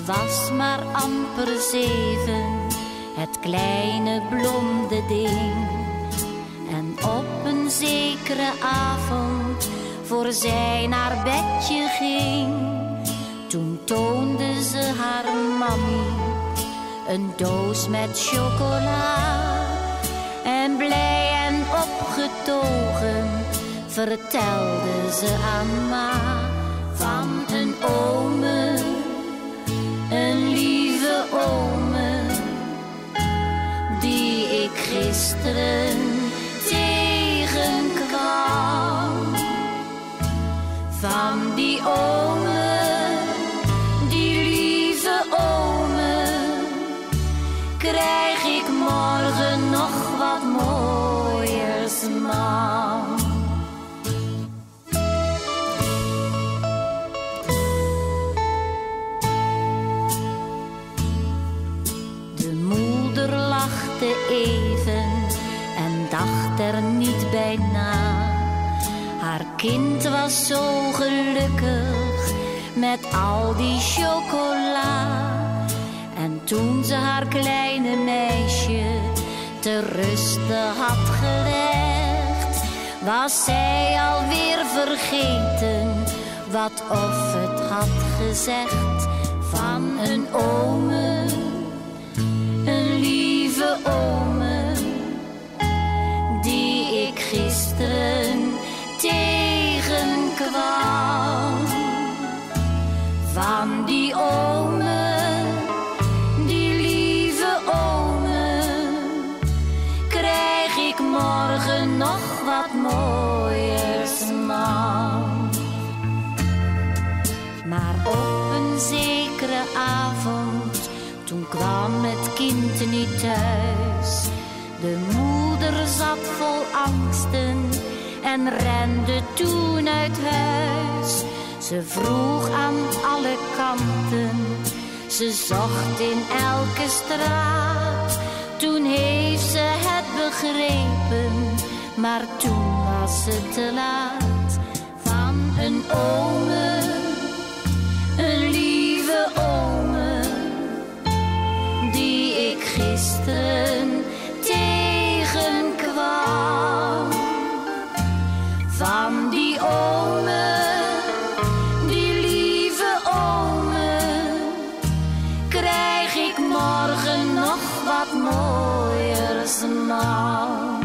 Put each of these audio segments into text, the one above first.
was maar amper 7, het kleine blonde ding. En op een zekere avond, voor zij naar bedje ging, toen toonde ze haar mammy een doos met chocola. En blij en opgetogen vertelde ze aan ma van een ome, een lieve ome, die ik gisteren tegenkwam. Van die ome, die lieve ome, krijg ik morgen nog wat mooiers, mam. De moeder lachte even en dacht er niet bij na. Haar kind was zo gelukkig met al die chocola. En toen ze haar kleine meisje te rusten had gelegd, was zij alweer vergeten wat of het had gezegd van een ome, een lieve ome, die ik gisteren tegenkwam. Van die ome, die lieve ome, krijg ik morgen nog wat mooiers, mam. Maar op een zekere avond, toen kwam het kind niet thuis. De moeder zat vol angsten en rende toen uit huis. Ze vroeg aan alle kanten, ze zocht in elke straat. Toen heeft ze het begrepen, maar toen was het te laat. Van een ome, een lieve ome, die ik gisteren tegenkwam. Van die ome, die lieve ome, krijg ik morgen nog wat mooiers, mam.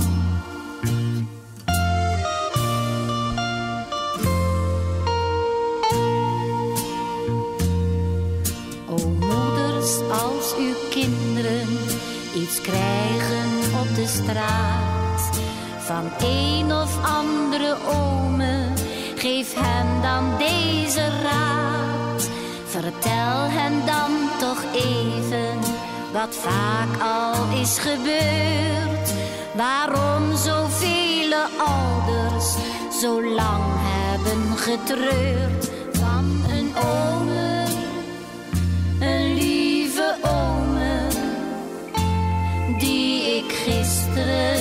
O moeders, als uw kinderen iets krijgen op de straat van een of andere ome, geef hen dan deze raad. Vertel hen dan toch even wat vaak al is gebeurd, waarom zoveel ouders zo lang hebben getreurd. Van een ome, een lieve ome, die ik gisteren